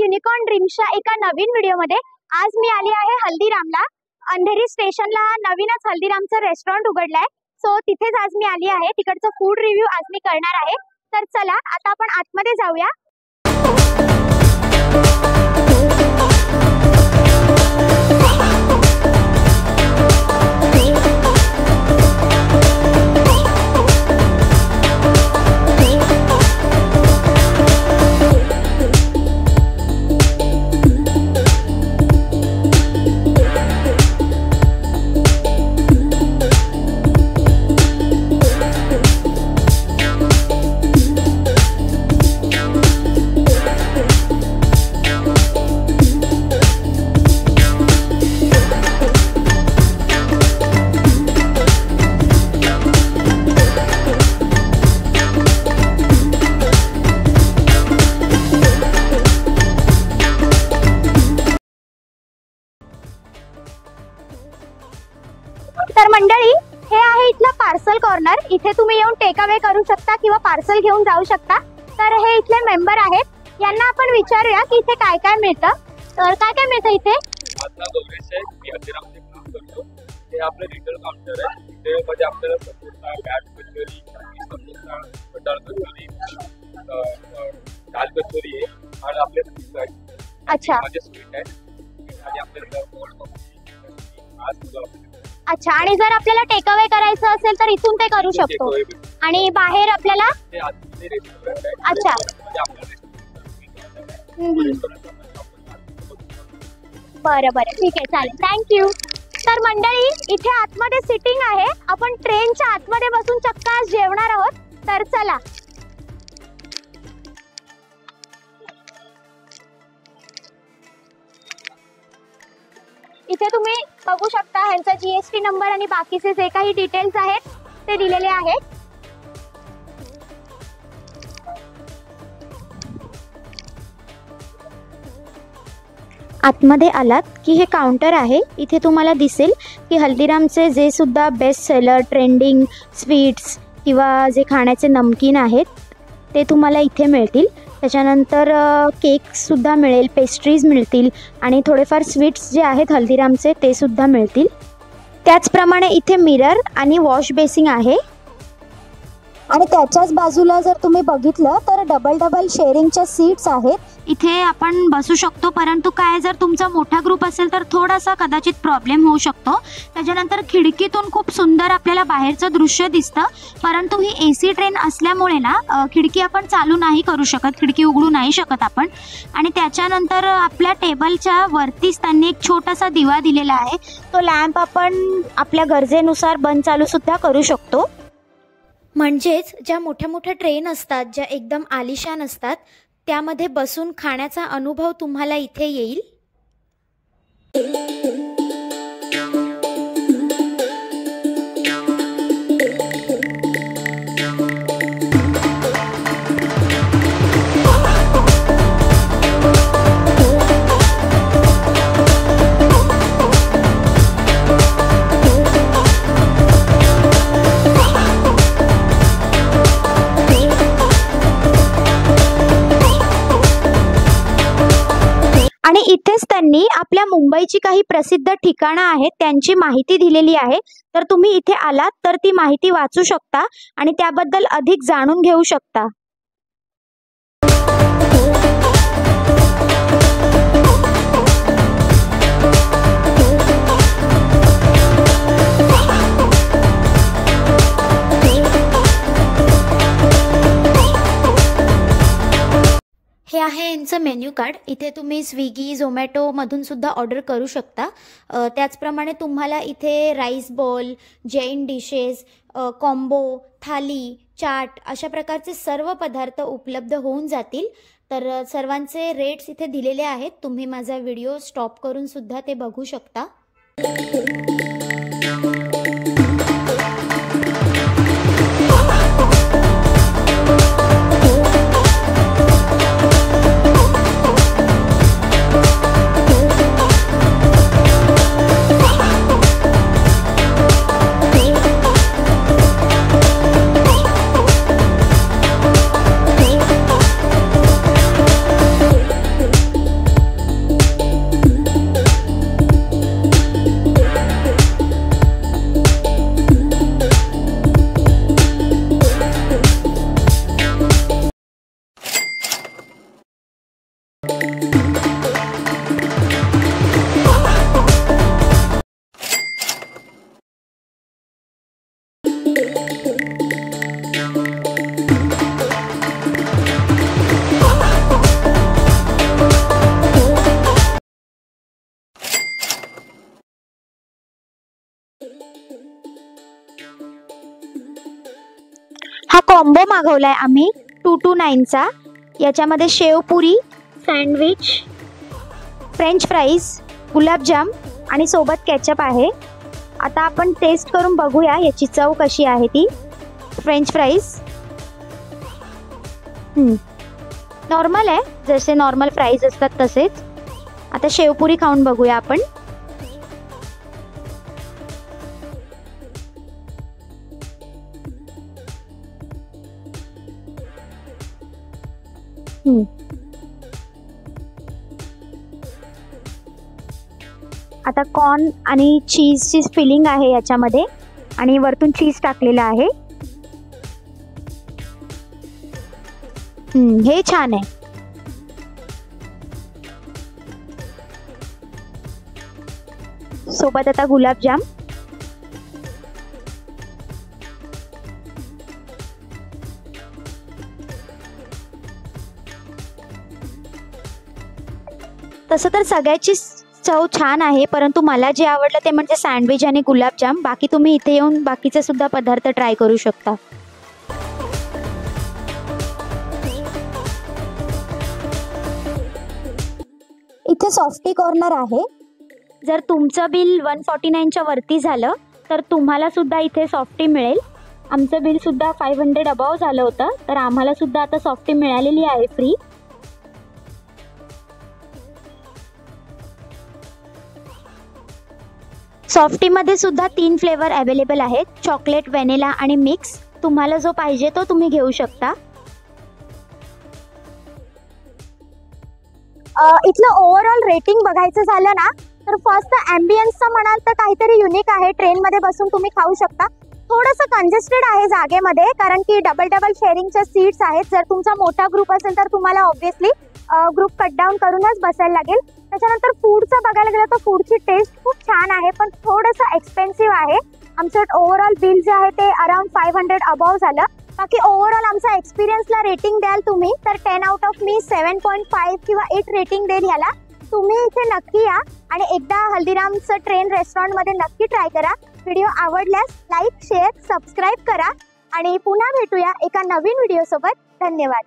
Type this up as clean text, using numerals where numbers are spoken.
Unicorn ड्रीम्सच्या एका नवीन व्हिडिओमध्ये आज मी आली आहे हल्दीरामला। अंधेरी स्टेशनला नवीनच हल्दीरामचं रेस्टॉरंट उघडलंय, सो तिथेच आज मी आली आहे। तिकडचं फूड रिव्ह्यू आज मी करणार आहे। तर चला आता आपण आतमध्ये जाऊया। तर मंडळी, हे आहे इथलं पार्सल कॉर्नर। इथे तुम्ही येऊन टेक अवे करू शकता किंवा पार्सल घेऊन जाऊ शकता। तर हे इथले मेंबर आहेत, यांना आपण विचारूया की इथे काय काय मिळतं। तर काय काय मिळतं इथे? हे आपलं रिटेल काउंटर आहे। इथे म्हणजे आपल्याला समोसा, बॅट कचोरी, समोसा, बटाट कचोरी, दाल कचोरी आहे आणि आपले अच्छा माझे स्वीट आहे आणि आपल्याला गोल्ड कॉफी। अच्छा, आणि जर आपल्याला टेक अवे करायचं असेल तर इथून ते करू शकतो आणि बाहेर आपल्याला अच्छा बरं बरं ठीक आहे, चालेल, थँक्यू। तर मंडळी, इथे आतमध्ये सिटिंग आहे। आपण ट्रेनच्या आतमध्ये बसून चक्क आज जेवणार आहोत। तर चला इथे तुम्ही बघू शकता ह्यांचा जीएसटी नंबर आणि बाकीचे जे काही डिटेल्स आहेत ते दिलेले आहेत। आतमध्ये आलात की हे काउंटर आहे। इथे तुम्हाला दिसेल की हल्दीरामचे जे सुद्धा बेस्ट सेलर, ट्रेंडिंग स्वीट्स किंवा जे खाण्याचे नमकीन आहेत ते तुम्हाला इथे मिळतील। त्याच्यानंतर केकसुद्धा मिळेल, पेस्ट्रीज मिळतील आणि थोडेफार स्वीट्स जे आहेत हल्दीरामचे ते सुद्धा मिळतील। त्याचप्रमाणे इथे मिरर आणि वॉश बेसिंग आहे आणि त्याच्याच बाजूला जर तुम्ही बघितलं तर डबल शेअरिंगच्या सीट्स आहेत। इथे आपण बसू शकतो, परंतु काय जर तुमचा मोठा ग्रुप असेल तर थोडासा कदाचित प्रॉब्लेम होऊ शकतो। त्याच्यानंतर खिडकीतून खूप सुंदर आपल्याला बाहेरचं दृश्य दिसतं, परंतु ही एसी ट्रेन असल्यामुळे ना खिडकी आपण चालू नाही करू शकत, खिडकी उघडू नाही शकत आपण। आणि त्याच्यानंतर आपल्या टेबलच्या वरतीच त्यांनी एक छोटासा दिवा दिलेला आहे, तो लॅम्प आपण आपल्या गरजेनुसार बंद चालू सुद्धा करू शकतो। म्हणजेच ज्या मोठ्या मोठ्या ट्रेन असतात, ज्या एकदम आलिशान असतात, त्यामध्ये बसून खाण्याचा अनुभव तुम्हाला इथे येईल। आणि इथेच त्यांनी आपल्या मुंबईची काही प्रसिद्ध ठिकाणं आहेत त्यांची माहिती दिलेली आहे। तर तुम्ही इथे आलात तर ती माहिती वाचू शकता आणि त्याबद्दल अधिक जाणून घेऊ शकता। हे आहे यांचं मेन्यू कार्ड। इथे तुम्ही स्विगी, झोमॅटो मधून सुद्धा ऑर्डर करू शकता। त्याचप्रमाणे तुम्हाला इथे rice ball, Jain dishes, combo, thali, chaat अशा प्रकारचे सर्व पदार्थ उपलब्ध होऊन जातील। तर सर्वांचे रेट्स इथे दिलेले आहेत, तुम्ही माझा व्हिडिओ स्टॉप करून सुद्धा ते बघू शकता। कॉम्बो मागवलाय आम्ही 229चा. याच्यामध्ये शेवपुरी, सँडविच, फ्रेंच फ्राईज, गुलाबजाम आणि सोबत केचप आहे. आता आपण टेस्ट करून बघूया याची चव कशी आहे ती. फ्रेंच फ्राईज नॉर्मल आहे, जसे नॉर्मल फ्राईज असतात तसेच. आता शेवपुरी खाऊन बघूया आपण. आता कॉर्न आणि चीजची फिलिंग आहे याच्यामध्ये आणि वरतून चीज टाकलेलं आहे. हे छान आहे. सोबत आता गुलाबजाम. तसं तर सगळ्याची चव छान आहे, परंतु मला जे आवडलं ते म्हणजे सँडविच आणि गुलाबजाम. बाकी तुम्ही इथे येऊन बाकीचे सुद्धा पदार्थ ट्राय करू शकता. इथे सॉफ्टी कॉर्नर आहे. जर तुमचं बिल 149च्या वरती झालं तर तुम्हाला सुद्धा इथे सॉफ्टी मिळेल. आमचं बिल सुद्धा 500 अबाव झालं होतं, तर आम्हाला सुद्धा आता सॉफ्टी मिळालेली आहे फ्री. सॉफ्टीमध्ये सुद्धा 3 फ्लेवर अवेलेबल आहेत, चॉकलेट, व्हॅनिला आणि मिक्स. तुम्हाला जो पाहिजे तो तुम्ही घेऊ शकता. इथलं ओव्हरऑल रेटिंग बघायचं झालं ना तर फर्स्ट ॲम्बियन्सचं म्हणाल तर काहीतरी युनिक आहे. ट्रेनमध्ये बसून तुम्ही खाऊ शकता. थोडंसं कंजेस्टेड आहे जागेमध्ये, कारण की डबल शेअरिंगच्या सीट्स आहेत. जर तुमचा मोठा ग्रुप असेल तर तुम्हाला ऑब्व्हियसली ग्रुप कट डाऊन करूनच बसायला लागेल. त्याच्यानंतर फूडचं बघायला गेलं तर फूडची टेस्ट खूप छान आहे, पण थोडंसं एक्सपेन्सिव्ह आहे. आमचं ओव्हरऑल बिल जे आहे ते अराउंड 500 अबाव झालं. बाकी ओव्हरऑल आमचा एक्सपिरियन्सला रेटिंग द्याल तुम्ही तर 10 आउट ऑफ मी 7.5 किंवा 8 रेटिंग देईल ह्याला. तुम्ही इथे नक्की या आणि एकदा हल्दीरामचं ट्रेन रेस्टॉरंटमध्ये नक्की ट्राय करा. व्हिडिओ आवडल्यास लाईक, शेअर, सबस्क्राईब करा आणि पुन्हा भेटूया एका नवीन व्हिडिओसोबत. धन्यवाद.